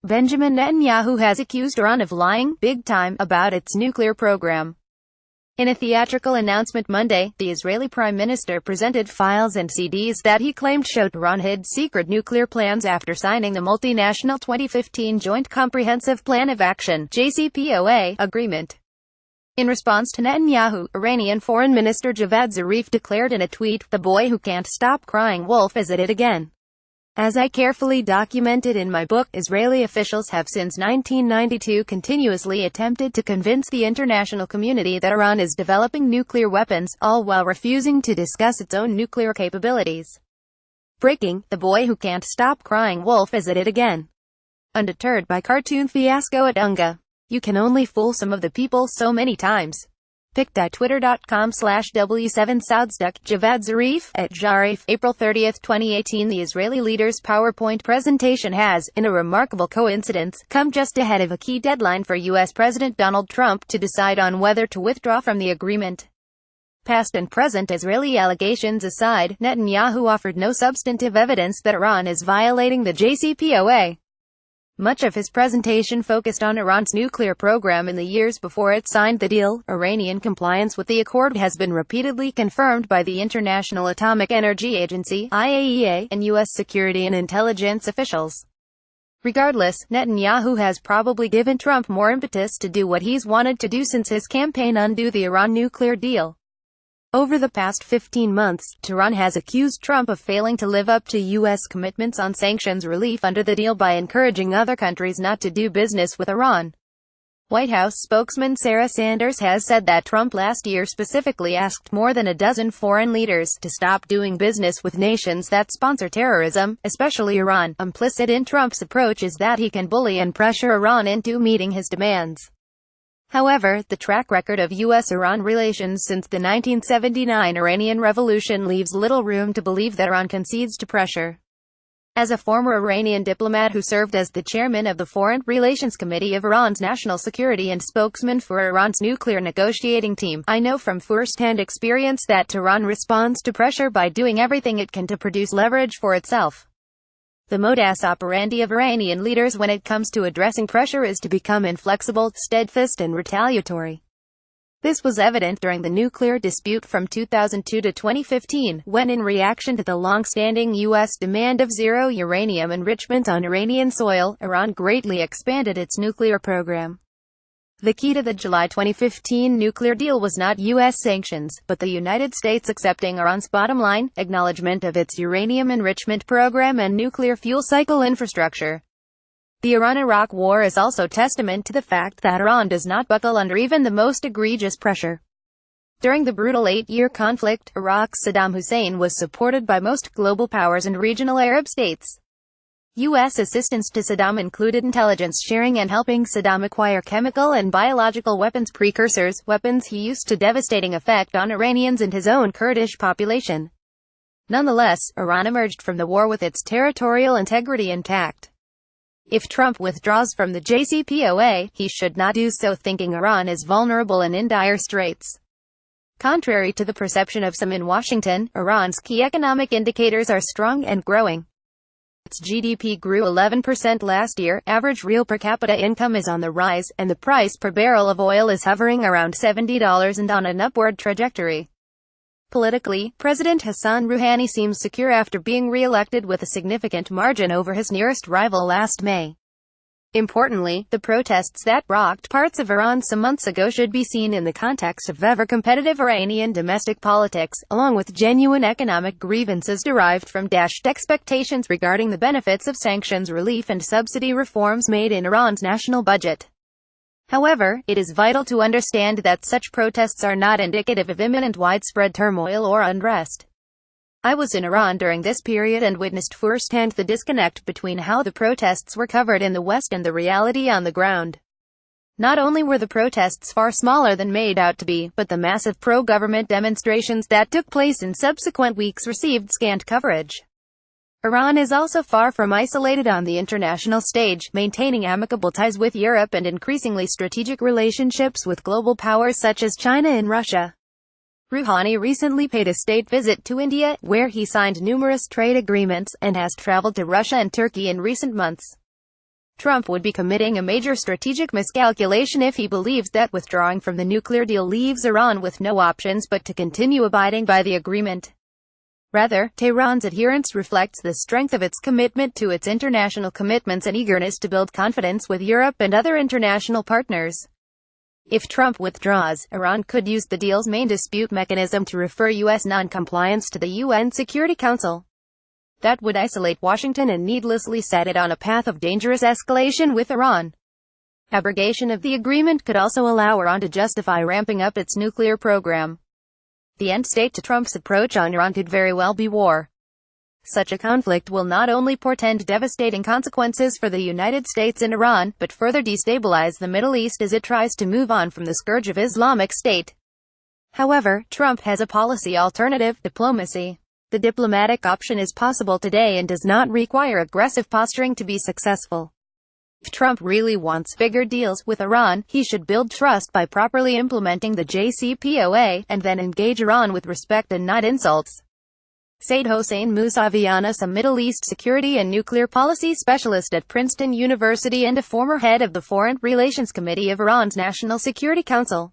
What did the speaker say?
Benjamin Netanyahu has accused Iran of lying, big time, about its nuclear program. In a theatrical announcement Monday, the Israeli Prime Minister presented files and CDs that he claimed showed Iran hid secret nuclear plans after signing the multinational 2015 Joint Comprehensive Plan of Action (JCPOA) agreement. In response to Netanyahu, Iranian Foreign Minister Javad Zarif declared in a tweet, "The boy who can't stop crying wolf is at it again." As I carefully documented in my book, Israeli officials have since 1992 continuously attempted to convince the international community that Iran is developing nuclear weapons, all while refusing to discuss its own nuclear capabilities. Breaking, the boy who can't stop crying wolf is at it again. Undeterred by cartoon fiasco at UNGA. You can only fool some of the people so many times. pic.twitter.com/W7Saudsduck, Javad Zarif, @Zarif, April 30, 2018. The Israeli leader's PowerPoint presentation has, in a remarkable coincidence, come just ahead of a key deadline for U.S. President Donald Trump to decide on whether to withdraw from the agreement. Past and present Israeli allegations aside, Netanyahu offered no substantive evidence that Iran is violating the JCPOA. Much of his presentation focused on Iran's nuclear program in the years before it signed the deal. Iranian compliance with the accord has been repeatedly confirmed by the International Atomic Energy Agency (IAEA) and U.S. security and intelligence officials. Regardless, Netanyahu has probably given Trump more impetus to do what he's wanted to do since his campaign undo the Iran nuclear deal. Over the past 15 months, Tehran has accused Trump of failing to live up to U.S. commitments on sanctions relief under the deal by encouraging other countries not to do business with Iran. White House spokesman Sarah Sanders has said that Trump last year specifically asked more than a dozen foreign leaders to stop doing business with nations that sponsor terrorism, especially Iran. Implicit in Trump's approach is that he can bully and pressure Iran into meeting his demands. However, the track record of U.S.-Iran relations since the 1979 Iranian Revolution leaves little room to believe that Iran concedes to pressure. As a former Iranian diplomat who served as the chairman of the Foreign Relations Committee of Iran's National Security and spokesman for Iran's nuclear negotiating team, I know from first-hand experience that Tehran responds to pressure by doing everything it can to produce leverage for itself. The modus operandi of Iranian leaders when it comes to addressing pressure is to become inflexible, steadfast and retaliatory. This was evident during the nuclear dispute from 2002 to 2015, when in reaction to the long-standing U.S. demand of zero uranium enrichment on Iranian soil, Iran greatly expanded its nuclear program. The key to the July 2015 nuclear deal was not U.S. sanctions, but the United States accepting Iran's bottom line, acknowledgement of its uranium enrichment program and nuclear fuel cycle infrastructure. The Iran-Iraq war is also testament to the fact that Iran does not buckle under even the most egregious pressure. During the brutal 8-year conflict, Iraq's Saddam Hussein was supported by most global powers and regional Arab states. U.S. assistance to Saddam included intelligence sharing and helping Saddam acquire chemical and biological weapons precursors, weapons he used to devastating effect on Iranians and his own Kurdish population. Nonetheless, Iran emerged from the war with its territorial integrity intact. If Trump withdraws from the JCPOA, he should not do so thinking Iran is vulnerable and in dire straits. Contrary to the perception of some in Washington, Iran's key economic indicators are strong and growing. Its GDP grew 11% last year, average real per capita income is on the rise, and the price per barrel of oil is hovering around $70 and on an upward trajectory. Politically, President Hassan Rouhani seems secure after being re-elected with a significant margin over his nearest rival last May. Importantly, the protests that rocked parts of Iran some months ago should be seen in the context of ever-competitive Iranian domestic politics, along with genuine economic grievances derived from dashed expectations regarding the benefits of sanctions relief and subsidy reforms made in Iran's national budget. However, it is vital to understand that such protests are not indicative of imminent widespread turmoil or unrest. I was in Iran during this period and witnessed firsthand the disconnect between how the protests were covered in the West and the reality on the ground. Not only were the protests far smaller than made out to be, but the massive pro-government demonstrations that took place in subsequent weeks received scant coverage. Iran is also far from isolated on the international stage, maintaining amicable ties with Europe and increasingly strategic relationships with global powers such as China and Russia. Rouhani recently paid a state visit to India, where he signed numerous trade agreements, and has traveled to Russia and Turkey in recent months. Trump would be committing a major strategic miscalculation if he believes that withdrawing from the nuclear deal leaves Iran with no options but to continue abiding by the agreement. Rather, Tehran's adherence reflects the strength of its commitment to its international commitments and eagerness to build confidence with Europe and other international partners. If Trump withdraws, Iran could use the deal's main dispute mechanism to refer U.S. non-compliance to the UN Security Council. That would isolate Washington and needlessly set it on a path of dangerous escalation with Iran. Abrogation of the agreement could also allow Iran to justify ramping up its nuclear program. The end state to Trump's approach on Iran could very well be war. Such a conflict will not only portend devastating consequences for the United States and Iran, but further destabilize the Middle East as it tries to move on from the scourge of Islamic State. However, Trump has a policy alternative: diplomacy. The diplomatic option is possible today and does not require aggressive posturing to be successful. If Trump really wants bigger deals with Iran, he should build trust by properly implementing the JCPOA, and then engage Iran with respect and not insults. Said Hossein Mousavianis, a Middle East security and nuclear policy specialist at Princeton University and a former head of the Foreign Relations Committee of Iran's National Security Council.